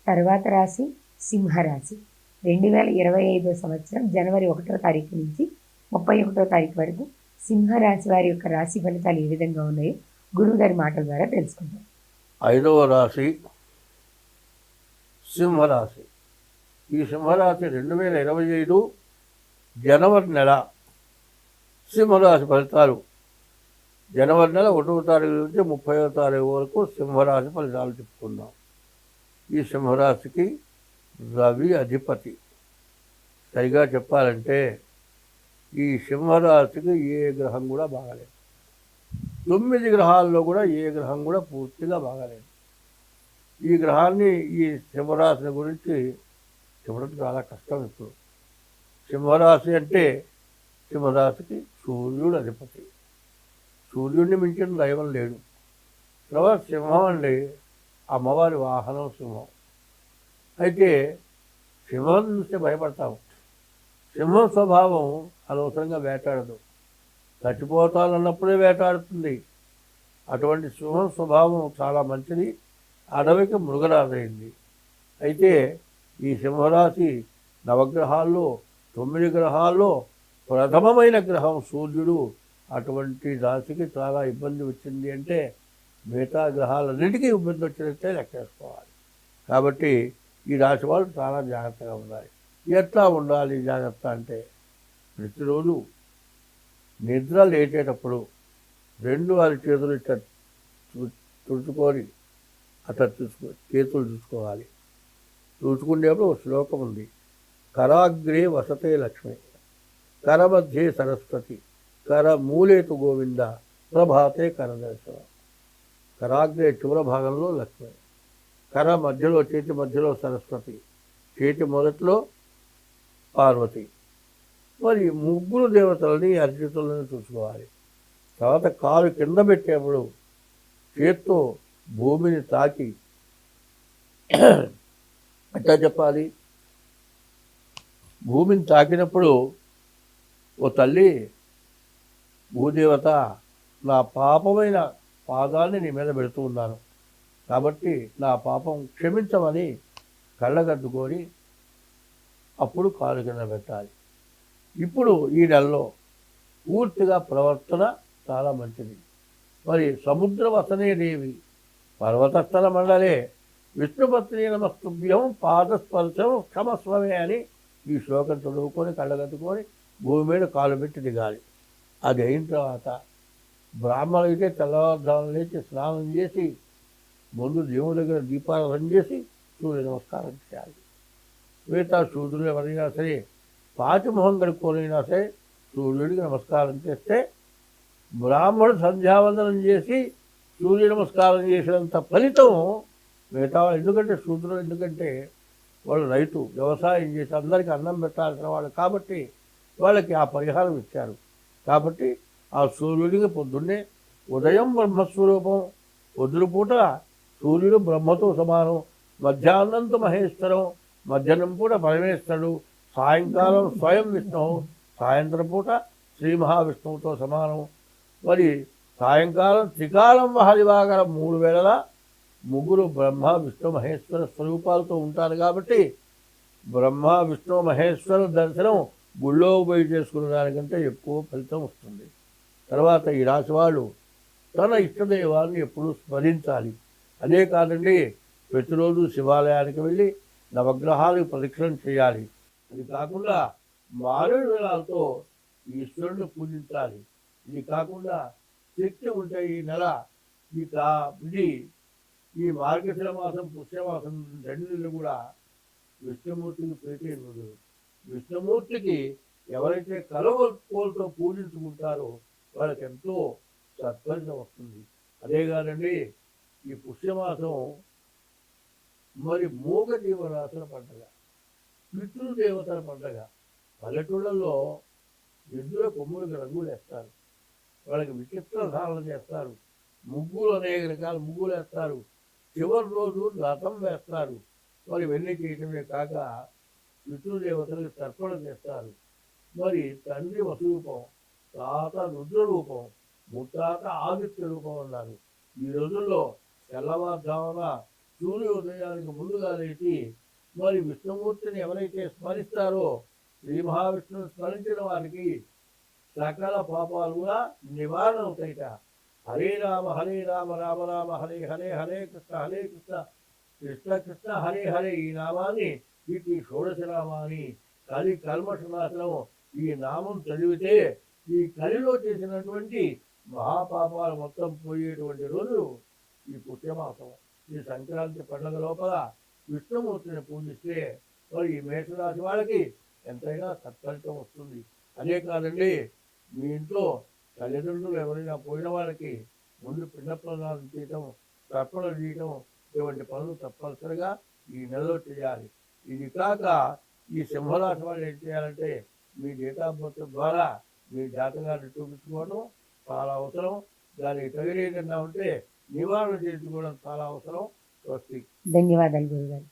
తర్వాత రాశి సింహరాశి. 2025 సంవత్సరం జనవరి 1వ తారీఖు నుంచి 31వ తారీఖు వరకు సింహరాశి వారి యొక్క రాశి ఫలితాలు ఏ విధంగా ఉన్నాయో గురువుగారి మాటల ద్వారా తెలుసుకుందాం. 5వ రాశి సింహరాశి. ఈ సింహరాశి 2025 జనవరి నెల సింహరాశి ఫలితాలు. జనవరి నెల 1వ తారీఖు నుంచి 30వ తారీఖు వరకు సింహరాశి ఫలితాలు చెప్పుకుందాం. ఈ సింహరాశికి రవి అధిపతి. సరిగా చెప్పాలంటే ఈ సింహరాశికి ఏ గ్రహం కూడా బాగలేదు. 9 గ్రహాల్లో కూడా ఏ గ్రహం కూడా పూర్తిగా బాగలేదు. ఈ గ్రహాన్ని ఈ సింహరాశిని గురించి చెప్పడం చాలా కష్టం. ఇప్పుడు సింహరాశి అంటే సింహరాశికి సూర్యుడు అధిపతి. సూర్యుడిని మించిన దైవం లేడు. తర్వాత సింహం అండి, అమ్మవారి వాహనం సింహం. అయితే సింహం చూస్తే భయపడతాము. సింహం స్వభావం అనవసరంగా వేటాడదు. చచ్చిపోతానన్నప్పుడే వేటాడుతుంది. అటువంటి సింహం స్వభావం చాలా మంచిది. అడవికి మృగరాజైంది. అయితే ఈ సింహరాశి నవగ్రహాల్లో 9 గ్రహాల్లో ప్రథమమైన గ్రహం సూర్యుడు. అటువంటి రాశికి చాలా ఇబ్బంది వచ్చింది అంటే మిగతా గ్రహాలన్నిటికీ ఇబ్బంది వచ్చినట్టే లెక్కేసుకోవాలి. కాబట్టి ఈ రాశి వాళ్ళు చాలా జాగ్రత్తగా ఉండాలి. ఎట్లా ఉండాలి జాగ్రత్త అంటే, ప్రతిరోజు నిద్ర లేచేటప్పుడు 2 చేతులు ఇట్లా తుడుచుకొని అట్లా చేతులు చూసుకోవాలి. చూసుకునేప్పుడు ఒక శ్లోకం ఉంది. కరాగ్రే వసతే లక్ష్మి, కర మధ్యే సరస్వతి, కర మూలేతు గోవింద, ప్రభాతే కరదర్శనం. కరాగ్రే చివర భాగంలో లక్ష్మి, కర మధ్యలో చేతి మధ్యలో సరస్వతి, చేతి మొదట్లో పార్వతి. మరి ముగ్గురు దేవతలని అర్చితులను చూసుకోవాలి. తర్వాత కాలు కింద పెట్టేప్పుడు చేత్తో భూమిని తాకి ఎట్లా చెప్పాలి, భూమిని తాకినప్పుడు ఓ తల్లి భూదేవత, నా పాపమైన పాదాన్ని నీ మీద పెడుతూ ఉన్నాను కాబట్టి నా పాపం క్షమించమని కళ్ళగద్దుకొని అప్పుడు కాలు కింద పెట్టాలి. ఇప్పుడు ఈ నెలలో పూర్తిగా ప్రవర్తన చాలా మంచిది. మరి సముద్ర వసనే దేవి పర్వతస్థల మండలే విష్ణుపత్ని నమస్తుభ్యం పాదస్పర్శం క్షమస్వమే అని ఈ శ్లోకం చదువుకొని కళ్ళగద్దుకొని భూమి మీద కాలు పెట్టి దిగాలి. అది అయిన తర్వాత బ్రాహ్మణులు అయితే తెల్లవారుజామున లేచి స్నానం చేసి ముందు దేవుడి దగ్గర దీపారాధన చేసి సూర్య నమస్కారం చేయాలి. మిగతా సూర్యుడు ఎవరైనా సరే పాతిమొహం కడుక్కొనైనా సరే సూర్యుడికి నమస్కారం చేస్తే బ్రాహ్మణుడు సంధ్యావందనం చేసి సూర్య నమస్కారం చేసినంత ఫలితం మిగతా వాళ్ళు. ఎందుకంటే శూద్రులు, ఎందుకంటే వాళ్ళు రైతు, వ్యవసాయం చేసి అందరికీ అన్నం పెట్టాల్సిన వాళ్ళు కాబట్టి వాళ్ళకి ఆ పరిహారం ఇచ్చారు. కాబట్టి ఆ సూర్యుడికి పొద్దున్నే ఉదయం బ్రహ్మస్వరూపం, పొద్దుపూట సూర్యుడు బ్రహ్మతో సమానం, మధ్యాహ్నంతో మహేశ్వరం, మధ్యాహ్నం పూట పరమేశ్వరుడు, సాయంకాలం స్వయం విష్ణువు, సాయంత్రం పూట శ్రీ మహావిష్ణువుతో సమానం. మరి సాయంకాలం త్రికాలం మహాదివాగరం 3 వేళలా ముగ్గురు బ్రహ్మ విష్ణు మహేశ్వర స్వరూపాలతో ఉంటారు. కాబట్టి బ్రహ్మ విష్ణు మహేశ్వర దర్శనం గుళ్ళో పోయి చేసుకునే దానికంటే ఎక్కువ ఫలితం వస్తుంది. తర్వాత ఈ రాశి వాళ్ళు తన ఇష్టదైవాన్ని ఎప్పుడూ స్మరించాలి. అదే కాదండి, ప్రతిరోజు శివాలయానికి వెళ్ళి నవగ్రహాలకు ప్రదక్షిణం చేయాలి. అది కాకుండా మారేడు దళాలతో ఈశ్వరుని పూజించాలి. ఇది కాకుండా శక్తి ఉంటే ఈ నెల ఇది ఈ మార్గశిర మాసం పుష్యమాసం 2 నెలలు కూడా విష్ణుమూర్తికి ప్రీతి రోజు. విష్ణుమూర్తికి ఎవరైతే కలవకోలతో పూజించుకుంటారో వాళ్ళకి ఎంతో సత్ఫలితం వస్తుంది. అదే కాదండి, ఈ పుష్యమాసం మరి మూగ జీవరాశుల పండుగ, పితృదేవతల పండుగ. పల్లెటూళ్ళల్లో ఎద్దుల కొమ్ములకు రంగులు వేస్తారు, వాళ్ళకి విచిత్ర ధారణ చేస్తారు, ముగ్గులు అనేక రకాల ముగ్గులు వేస్తారు, చివరి రోజు రథం వేస్తారు. మరి వెళ్లి చేయటమే కాక పితృదేవతలకు తర్పణ చేస్తారు. మరి తండ్రి వసురూపం, తాత రుద్ర రూపం, ముత్తాత ఆదిత్య రూపం అన్నారు. ఈ రోజుల్లో తెల్లవారుజామున సూర్యోదయానికి ముందుగా లేచి మరి విష్ణుమూర్తిని ఎవరైతే స్మరిస్తారో శ్రీ మహావిష్ణువుని స్మరించిన వారికి సకల పాపాలు కూడా నివారణ అవుతాయిట. హరే రామ రామ రామ హరే హరే హరే కృష్ణ కృష్ణ కృష్ణ హరే హరే ఈ నామాన్ని వీటి షోడశ నామాన్ని కలి కల్మషనాశనం ఈ నామం చదివితే ఈ కలిలో చేసినటువంటి మహాపాపాలు మొత్తం పోయేటువంటి రోజు ఈ పుష్యమాసం. ఈ సంక్రాంతి పండుగ లోపల విష్ణుమూర్తిని పూజిస్తే మరి ఈ మేషరాశి వాళ్ళకి ఎంతైనా సత్ఫలితం వస్తుంది. అదే కాదండి, మీ ఇంట్లో తల్లిదండ్రులు ఎవరైనా పోయిన వాళ్ళకి ముందు పిండ ప్రదానం చేయటం, తర్పణలు చేయటం ఇటువంటి పనులు తప్పనిసరిగా ఈ నెలలో చేయాలి. ఇది కాక ఈ సింహరాశి వాళ్ళు ఏం చేయాలంటే మీ డేట్ ఆఫ్ బర్త్ ద్వారా మీ జాతకాన్ని చూపించుకోవడం చాలా అవసరం. దానికి తగిన ఏదైనా ఉంటే నివారణ చేసుకోవడం చాలా అవసరం. స్వస్తి. ధన్యవాదాలు గురుగారు.